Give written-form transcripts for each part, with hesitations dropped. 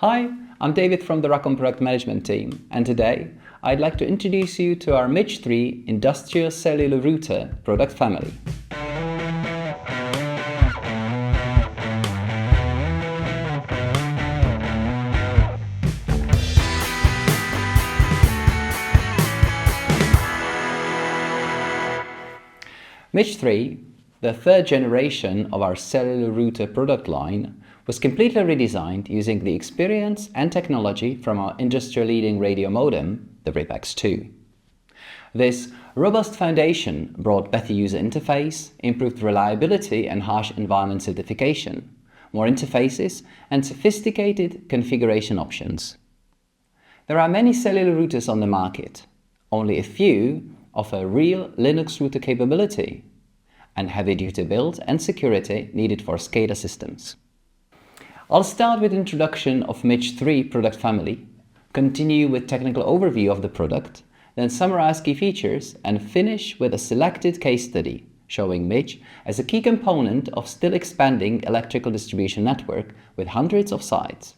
Hi, I'm David from the Racom Product Management team, and today I'd like to introduce you to our MIDGE3 Industrial Cellular Router product family. MIDGE3, the third generation of our cellular router product line, was completely redesigned using the experience and technology from our industry-leading radio modem, the RIPEX2. This robust foundation brought better user interface, improved reliability and harsh environment certification, more interfaces and sophisticated configuration options. There are many cellular routers on the market. Only a few offer real Linux router capability and heavy-duty build and security needed for SCADA systems. I'll start with introduction of MIDGE3 product family, continue with technical overview of the product, then summarize key features and finish with a selected case study showing MIDGE as a key component of still expanding electrical distribution network with hundreds of sites.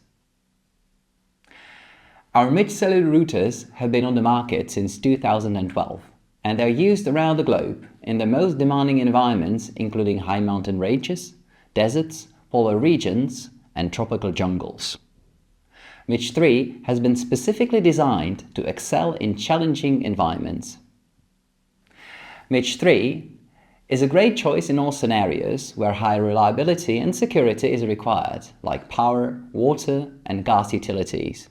Our MIDGE cellular routers have been on the market since 2012 and are used around the globe in the most demanding environments, including high mountain ranges, deserts, polar regions and tropical jungles. MIDGE3 has been specifically designed to excel in challenging environments. MIDGE3 is a great choice in all scenarios where high reliability and security is required, like power, water and gas utilities.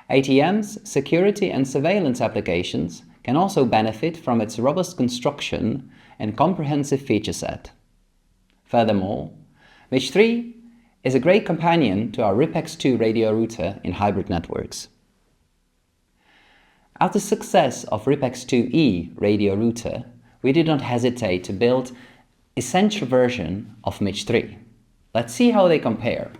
ATMs, security and surveillance applications can also benefit from its robust construction and comprehensive feature set. Furthermore, MIDGE3 is a great companion to our RIPEX2 radio router in hybrid networks. After success of RIPEX2E radio router, we did not hesitate to build essential version of MIDGE3. Let's see how they compare.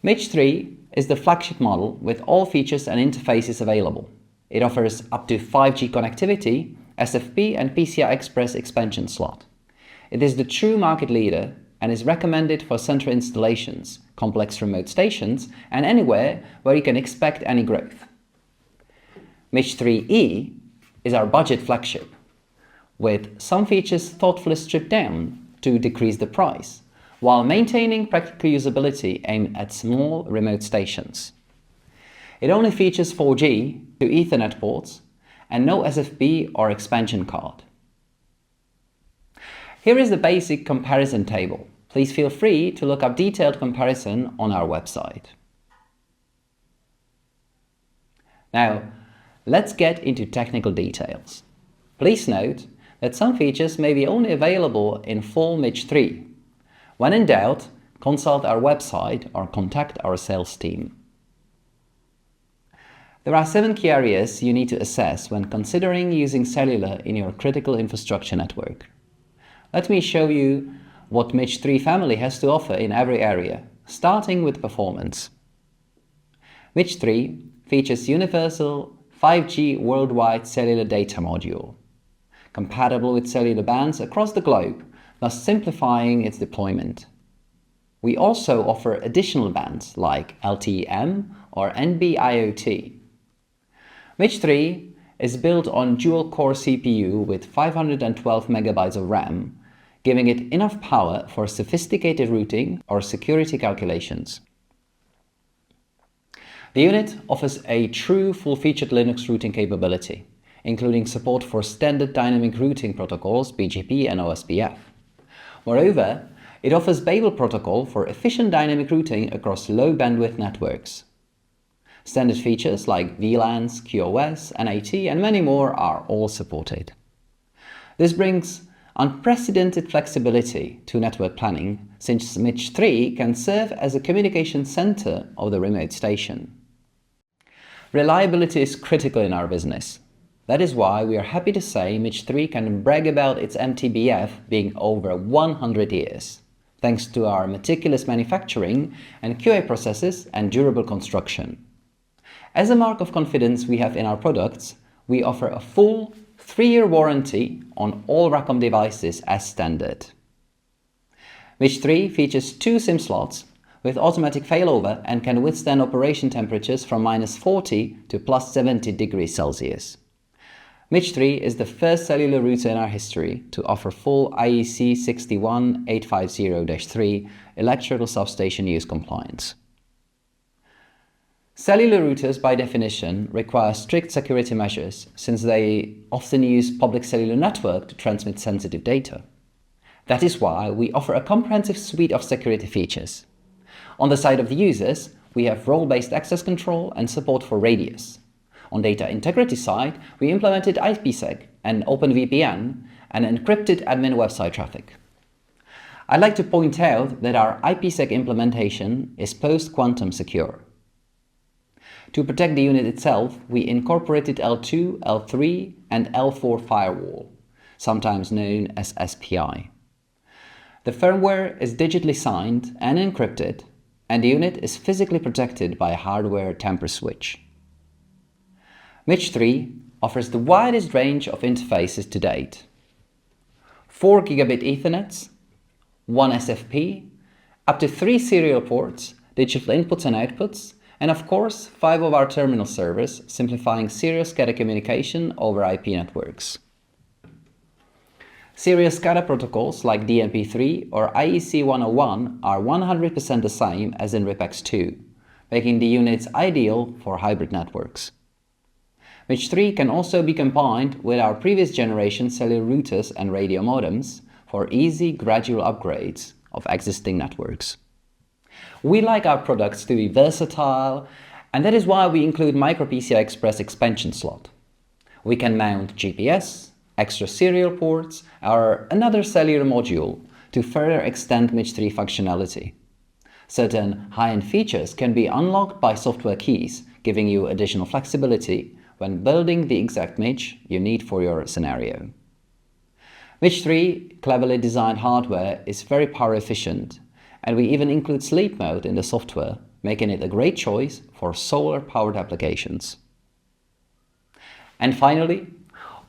MIDGE3 is the flagship model with all features and interfaces available. It offers up to 5G connectivity, SFP and PCI Express expansion slot. It is the true market leader and is recommended for central installations, complex remote stations and anywhere where you can expect any growth. MIDGE3E is our budget flagship, with some features thoughtfully stripped down to decrease the price, while maintaining practical usability aimed at small remote stations. It only features 4G to Ethernet ports and no SFP or expansion card. Here is the basic comparison table. Please feel free to look up detailed comparison on our website. Now, let's get into technical details. Please note that some features may be only available in full MIDGE3. When in doubt, consult our website or contact our sales team. There are 7 key areas you need to assess when considering using cellular in your critical infrastructure network. Let me show you what MIDGE3 family has to offer in every area, starting with performance. MIDGE3 features universal 5G worldwide cellular data module, compatible with cellular bands across the globe, thus simplifying its deployment. We also offer additional bands like LTE-M or NB-IoT. MIDGE3 is built on dual-core CPU with 512 MB of RAM, giving it enough power for sophisticated routing or security calculations. The unit offers a true full-featured Linux routing capability, including support for standard dynamic routing protocols BGP and OSPF. Moreover, it offers Babel protocol for efficient dynamic routing across low-bandwidth networks. Standard features like VLANs, QoS, NAT, and many more are all supported. This brings unprecedented flexibility to network planning, since MIDGE3 can serve as a communication center of the remote station. Reliability is critical in our business. That is why we are happy to say MIDGE3 can brag about its MTBF being over 100 years, thanks to our meticulous manufacturing and QA processes and durable construction. As a mark of confidence we have in our products, we offer a full 3-year warranty on all Racom devices as standard. MIDGE3 features 2 SIM slots with automatic failover and can withstand operation temperatures from -40 to +70 degrees Celsius. MIDGE 3 is the first cellular router in our history to offer full IEC 61850-3 electrical substation use compliance. Cellular routers, by definition, require strict security measures since they often use public cellular network to transmit sensitive data. That is why we offer a comprehensive suite of security features. On the side of the users, we have role-based access control and support for radius. On data integrity side, we implemented IPsec and OpenVPN and encrypted admin website traffic. I'd like to point out that our IPsec implementation is post-quantum secure. To protect the unit itself, we incorporated L2, L3 and L4 firewall, sometimes known as SPI. The firmware is digitally signed and encrypted, and the unit is physically protected by a hardware tamper switch. MIDGE 3 offers the widest range of interfaces to date. 4 gigabit Ethernets, 1 SFP, up to 3 serial ports, digital inputs and outputs, and of course 5 of our terminal servers, simplifying serial SCADA communication over IP networks. Serial SCADA protocols like DMP3 or IEC 101 are 100% the same as in RIPEX 2, making the units ideal for hybrid networks. MIDGE 3 can also be combined with our previous generation cellular routers and radio modems for easy gradual upgrades of existing networks. We like our products to be versatile, and that is why we include micro PCI Express expansion slot. We can mount GPS, extra serial ports, or another cellular module to further extend MIDGE 3 functionality. Certain high-end features can be unlocked by software keys, giving you additional flexibility when building the exact MIDGE you need for your scenario. MIDGE 3 cleverly designed hardware is very power efficient, and we even include sleep mode in the software, making it a great choice for solar-powered applications. And finally,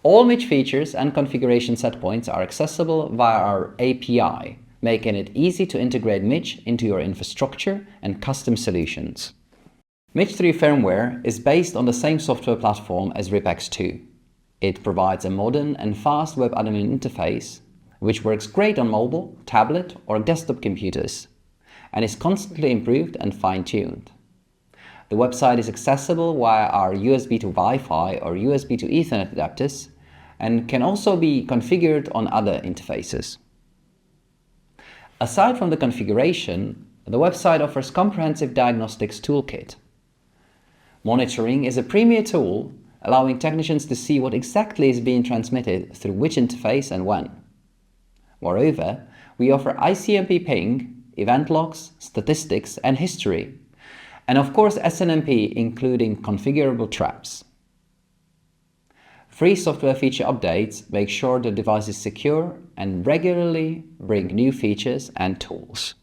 all MIDGE features and configuration setpoints are accessible via our API, making it easy to integrate MIDGE into your infrastructure and custom solutions. MIDGE 3 firmware is based on the same software platform as RIPEX 2. It provides a modern and fast web admin interface, which works great on mobile, tablet or desktop computers, and is constantly improved and fine-tuned. The website is accessible via our USB to Wi-Fi or USB to Ethernet adapters, and can also be configured on other interfaces. Aside from the configuration, the website offers comprehensive diagnostics toolkit. Monitoring is a premier tool, allowing technicians to see what exactly is being transmitted through which interface and when. Moreover, we offer ICMP ping, event logs, statistics and history, and of course SNMP, including configurable traps. Free software feature updates make sure the device is secure and regularly bring new features and tools.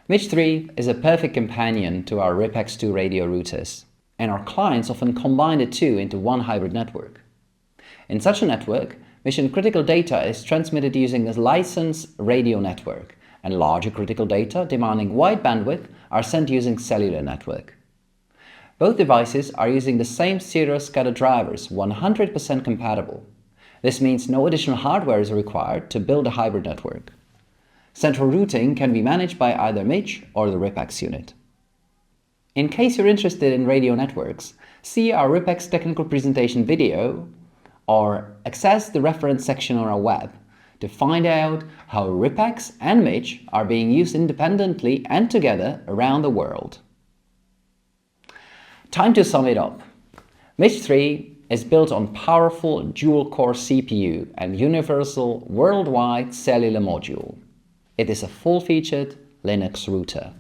MIDGE 3 is a perfect companion to our RIPEX 2 radio routers, and our clients often combine the two into one hybrid network. In such a network, mission-critical data is transmitted using a licensed radio network, and larger critical data demanding wide bandwidth are sent using cellular network. Both devices are using the same serial SCADA drivers, 100% compatible. This means no additional hardware is required to build a hybrid network. Central routing can be managed by either MIDGE or the RIPEX unit. In case you're interested in radio networks, see our RIPEX technical presentation video or access the reference section on our web to find out how RIPEX and MIDGE are being used independently and together around the world. Time to sum it up. MIDGE 3 is built on powerful dual-core CPU and universal worldwide cellular module. It is a full-featured Linux router.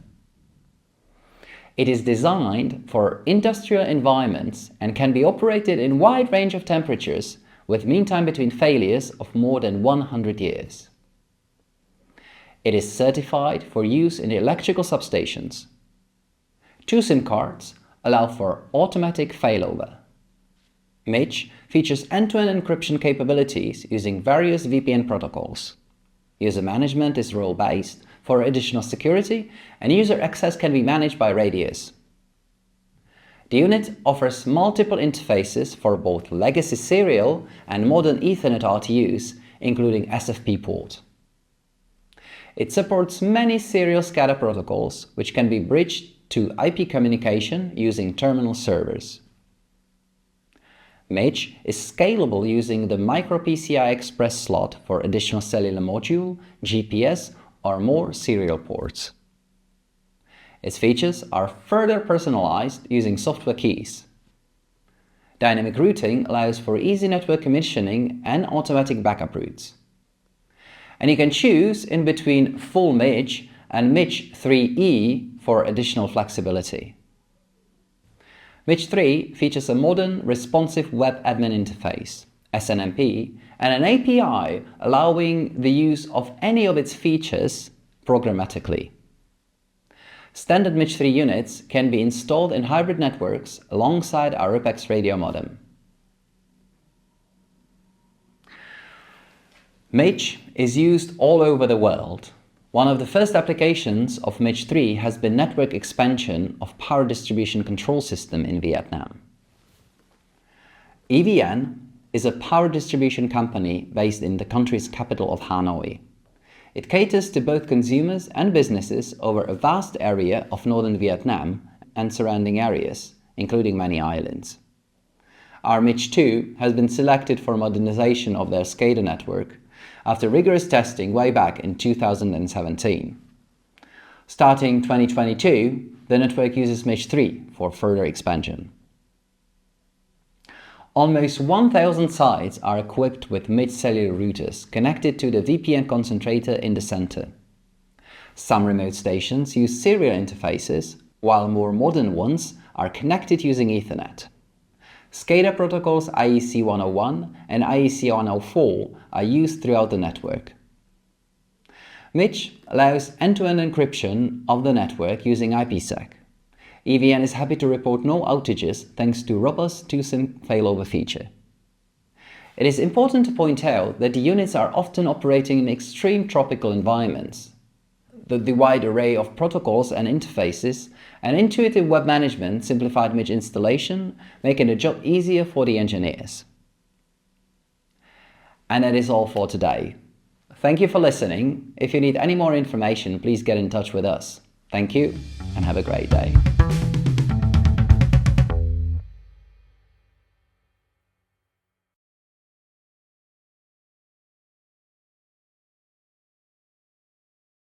It is designed for industrial environments and can be operated in a wide range of temperatures with mean time between failures of more than 100 years. It is certified for use in electrical substations. 2 SIM cards allow for automatic failover. MIDGE features end-to-end encryption capabilities using various VPN protocols. User management is role-based, for additional security, and user access can be managed by radios. The unit offers multiple interfaces for both legacy serial and modern Ethernet RTUs, including SFP port. It supports many serial SCADA protocols, which can be bridged to IP communication using terminal servers. MIDGE is scalable using the micro PCI Express slot for additional cellular module, GPS, or more serial ports. Its features are further personalized using software keys. Dynamic routing allows for easy network commissioning and automatic backup routes. And you can choose in between full MIDGE and MIDGE 3E for additional flexibility. MIDGE 3 features a modern, responsive web admin interface, SNMP, and an API allowing the use of any of its features programmatically. Standard MIDGE 3 units can be installed in hybrid networks alongside our UPEX radio modem. MIDGE is used all over the world. One of the first applications of MIDGE 3 has been network expansion of power distribution control system in Vietnam. EVN is a power distribution company based in the country's capital of Hanoi. It caters to both consumers and businesses over a vast area of northern Vietnam and surrounding areas, including many islands. Our MIDGE 2 has been selected for modernization of their SCADA network after rigorous testing way back in 2017. Starting 2022, the network uses MIDGE 3 for further expansion. Almost 1,000 sites are equipped with MIDGE cellular routers connected to the VPN concentrator in the center. Some remote stations use serial interfaces, while more modern ones are connected using Ethernet. SCADA protocols IEC 101 and IEC 104 are used throughout the network. MIDGE allows end-to-end encryption of the network using IPsec. EVN is happy to report no outages thanks to robust 2SIM failover feature. It is important to point out that the units are often operating in extreme tropical environments. The wide array of protocols and interfaces and intuitive web management simplified MIDGE installation, making the job easier for the engineers. And that is all for today. Thank you for listening. If you need any more information, please get in touch with us. Thank you and have a great day.